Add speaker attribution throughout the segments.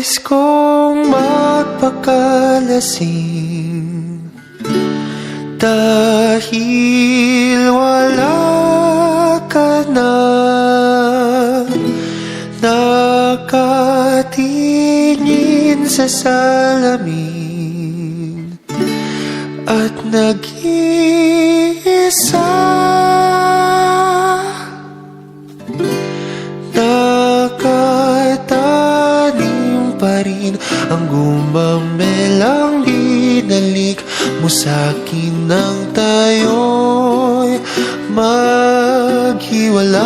Speaker 1: Nais kong magpakalasing dahil wala ka na. Nakatingin sa salamin at nag-iisa. Nakatanim pa rin ang gumamelang binalik mo sa'kin nang tayo'y maghiwalay.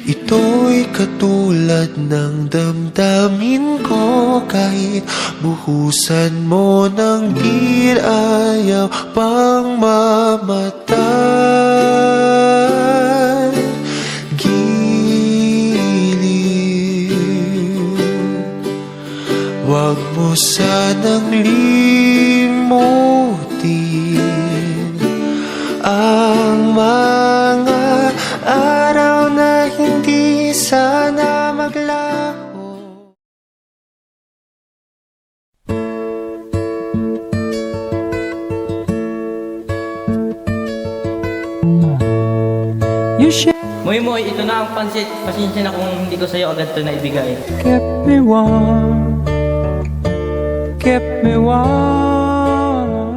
Speaker 1: Ito'y katulad ng damdamin ko, kahit buhusan mo ng bir, ayaw pang mamatay. Giliw, wag mo sanang limutin ang mga araw na hindi sana maglaho.
Speaker 2: Moy Moy, ito na ang pansit. Pasensya na kung hindi ko sa'yo agad ito na ibigay.
Speaker 1: Kept me warm, kept me warm.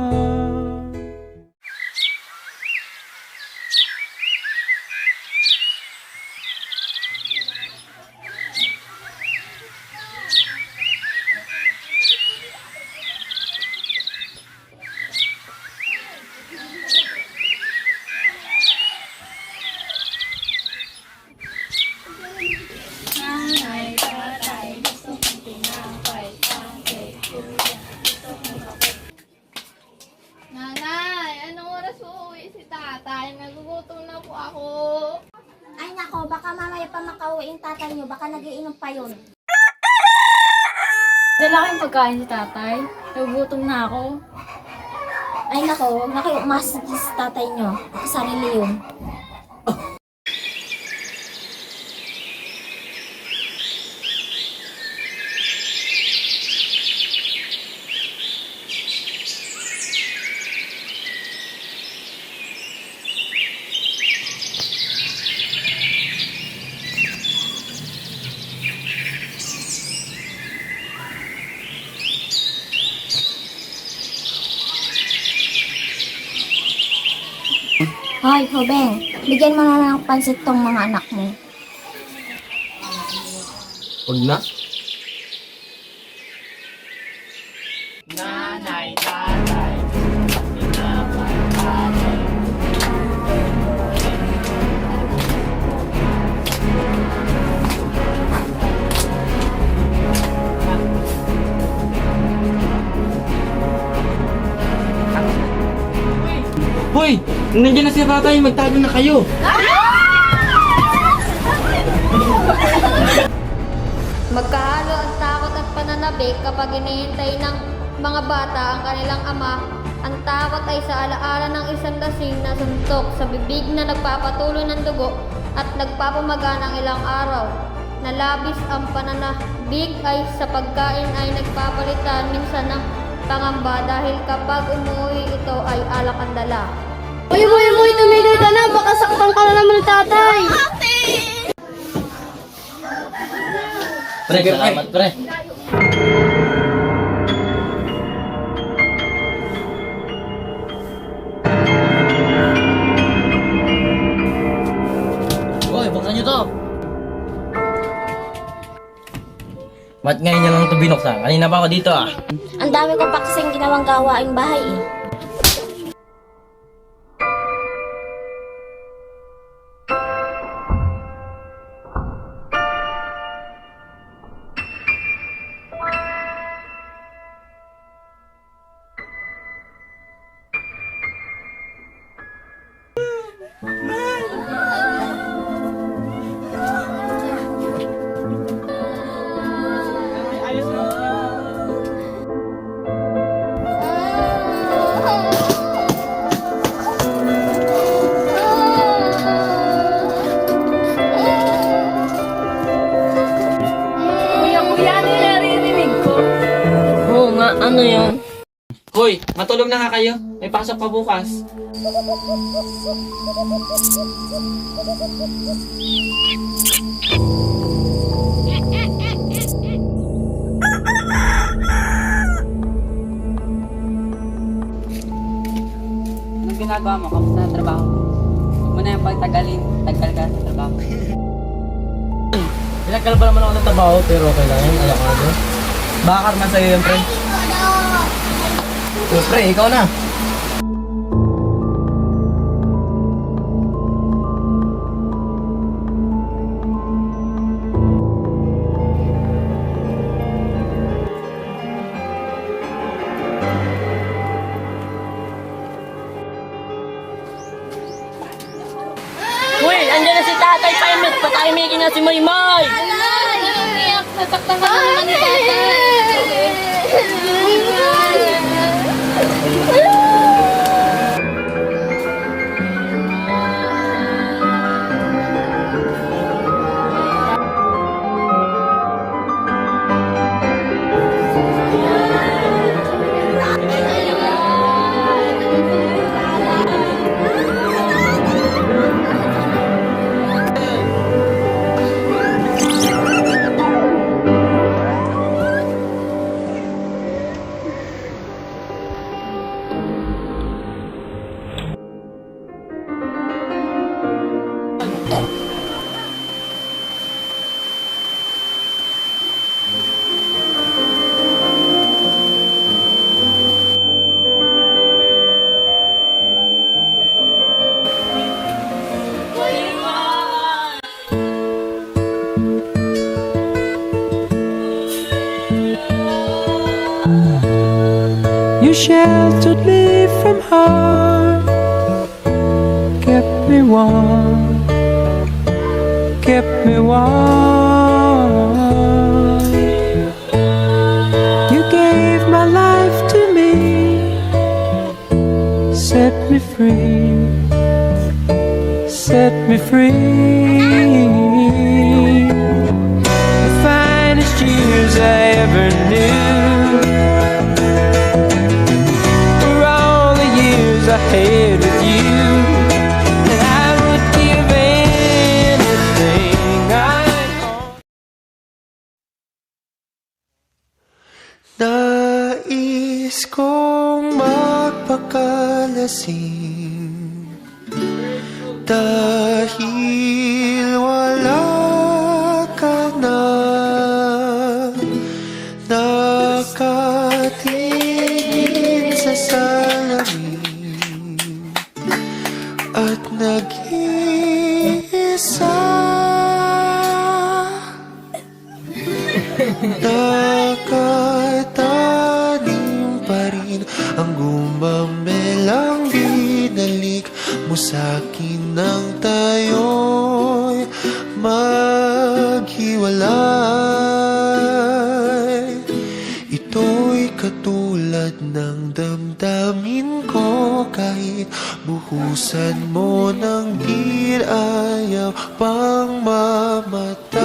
Speaker 3: Nanay, anong oras uuwi si tatay? Nagugutom na po ako.
Speaker 4: Ay nako, baka mamaya pa makauwi yung tatay nyo, baka nagiinom pa yun.
Speaker 3: Dala kayong pagkain si tatay? Nagugutom na ako.
Speaker 4: Ay nako, huwag na kayo umasig sa tatay nyo, sarili yun. Hoy, Hobeng, bigyan mo na ng pansit tong mga anak mo.
Speaker 2: Huwag na.
Speaker 3: Nanay, tatay.
Speaker 2: Hoy! Nandiyan na si tatay. Magtago na kayo.
Speaker 5: Magkahalo ang takot at pananabik kapag hinihintay ng mga bata ang kanilang ama. Ang takot ay sa alaala ng isang lasing na suntok sa bibig na nagpapatuloy ng dugo at nagpapamaga ng ilang araw. Nalabis ang pananabik ay sa pagkain ay nagpapalitan minsan ng pangamba dahil kapag umuwi ito ay alak ang dala.
Speaker 3: Uy, tumigil ka na. Baka saktan ka na naman ni tatay.
Speaker 2: Pre, salamat pre. Hoy, buksan nyo to. Ba't ngayon nyo lang ito binuksan? Kanina pa ako dito ah.
Speaker 4: Ang dami ko pa kasing ginawang gawaing bahay eh.
Speaker 2: Ano yun? Hoy, matulog na nga kayo. May pasok pa bukas.
Speaker 6: Anong ginagawa mo? Kamusta na trabaho? Huwag mo na yung pagtagalin. Tagal ka sa trabaho.
Speaker 2: Pinagkala ba naman ako ng trabaho pero okay lang yun. Alam ko na doon. Baka karman sa'yo yun, pre. So, pre, ikaw na. Uy, andyan na si Tatay Paymet. Patahimikin na si Maymay.
Speaker 5: Iyak, nasaktan ka naman ni tatay.
Speaker 1: You sheltered me from harm, kept me warm, kept me warm. You gave my life to me, set me free, set me free. The finest years I ever knew. I had with you, and I would give anything I own. Nais kong magpakalasing dahil wala ka na, nakatingin sa salamin at nag-iisa. Nakatanim pa rin ang gumamelang binalik mo sa'kin nang tayo'y maghiwalay. Ito'y katulad ng damdamin ko kahit buhusan mo ng di ayaw pang mamatay.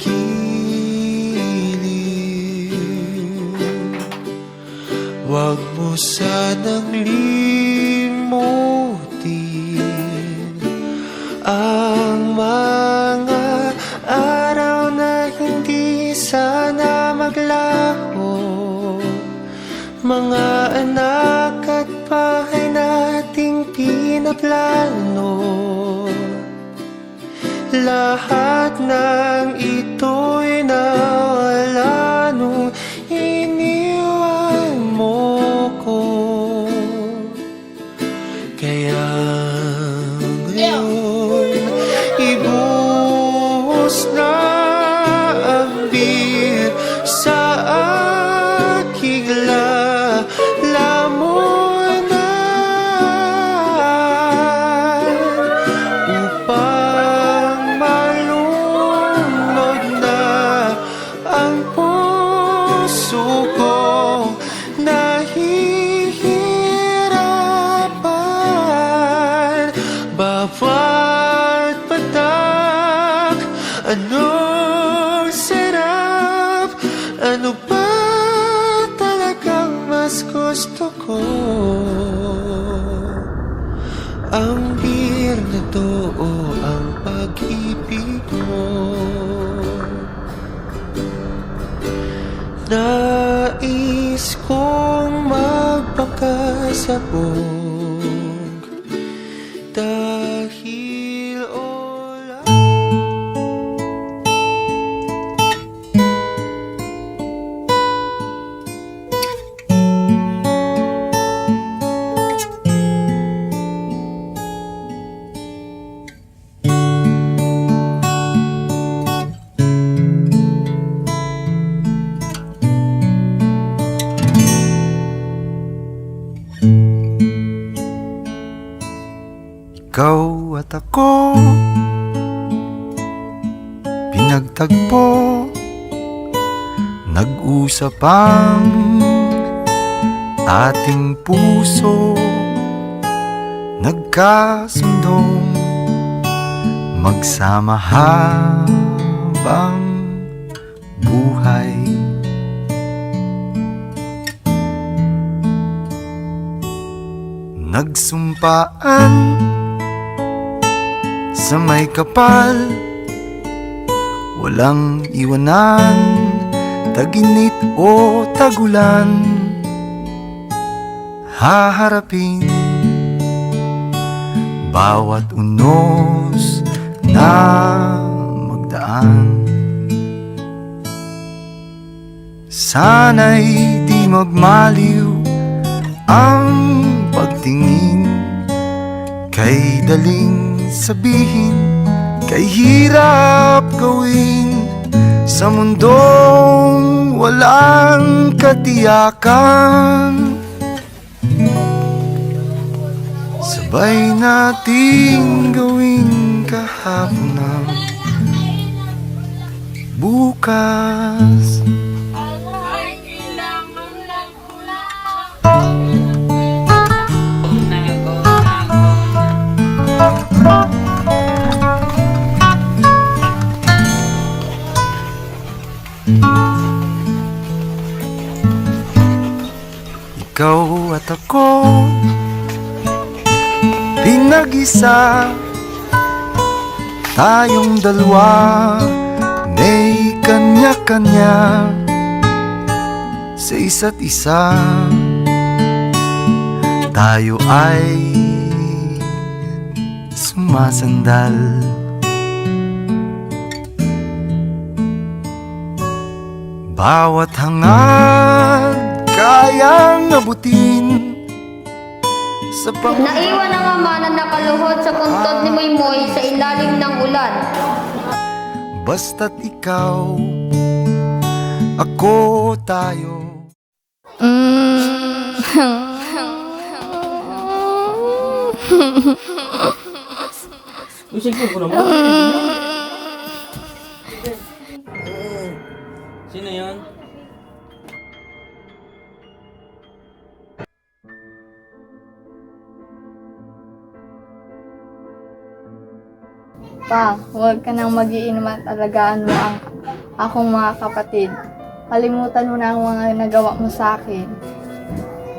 Speaker 1: Giliw, wag mo sanang limutin ang mga araw na hindi sana maglaho, mga anak at bahay nating pinaplano. Lahat ng ito'y nawala nung iniwan mo ko. Kaya ngayon ibuhos na ang bir sa aking lalamunan upang malunod na ang puso kong nahihirapan. Bawat patak, anong sarap
Speaker 7: Ang beer na too ang pag-ibig mo. Nais kong magpakasabog dahil wala. Ikaw at ako pinagtagpo, nag-usap ang ating puso, nagkasundong magsama habang buhay. Nagsumpaan sa may kapal, walang iwanan, taginit o tagulan, haharapin bawat unos na magdaan. Sana'y di magmaliw ang pagtingin, kay daling sabihin, kay hirap gawin sa mundong walang katiyakan. Sabay nating gawin kahapon ng bukas. Ikaw at ako, pinag-isa, tayong dalawa, may kanya-kanya sa isa't isa. Tayo ay sumasandal, bawat hangad kayang abutin sa
Speaker 5: Naiwan ang ama na nakaluhod sa puntod ni Moymoy sa ilalim ng ulan.
Speaker 7: basta't ikaw, ako, tayo.
Speaker 2: Usig ko naman. Sino yun?
Speaker 3: Pa, huwag ka nang mag-iinom at alagaan mo ang akong mga kapatid. Kalimutan mo na ang mga nagawa mo sa akin.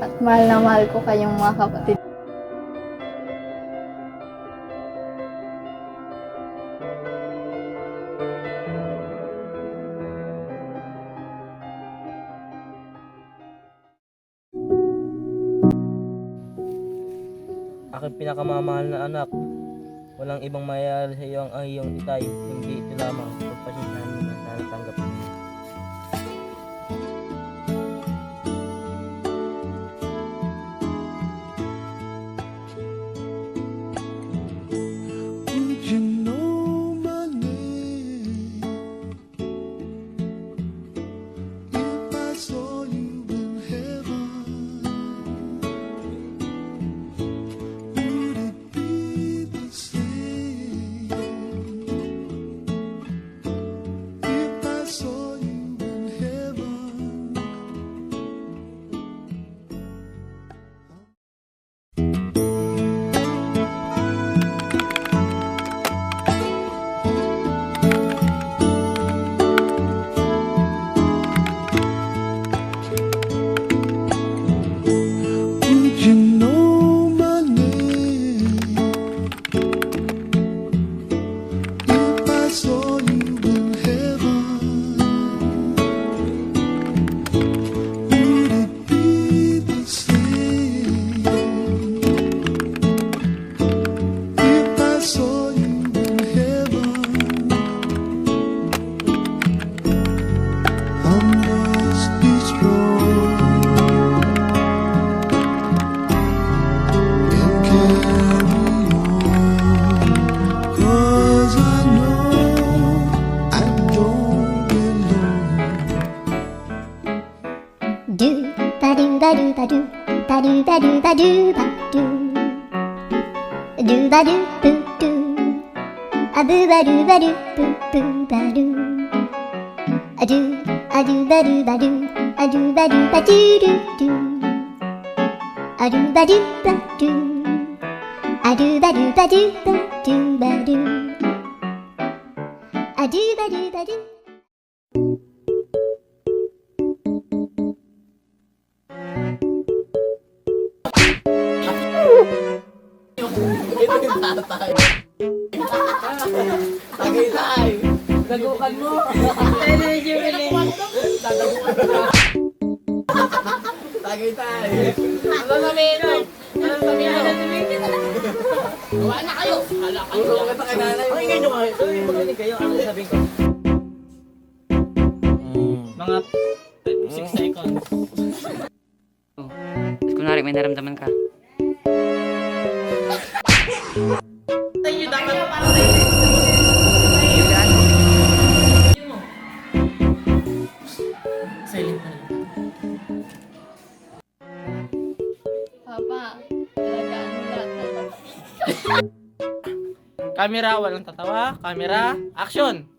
Speaker 3: At mahal na mahal ko kayong mga kapatid.
Speaker 2: Aking pinakamamahal na anak. Walang ibang mayayari sa iyo ang iyong itay, hindi ito lamang. Pagpasensyahan mo na sana tanggap mo.
Speaker 7: You know my name. If I saw you in heaven, would it be the same?
Speaker 8: ププアブバルバルププバルアドゥアドゥバルバルアドゥバルバドゥルドゥアドゥバルバドゥアドゥバルバドゥバドゥバルアドゥバルバドゥ
Speaker 2: Mga 6 seconds.
Speaker 6: Tapos kunwari may naramdaman ka.
Speaker 3: Papa, alagaan mo lahat ng kapatid.
Speaker 2: Camera, walang tatawa. Camera, action!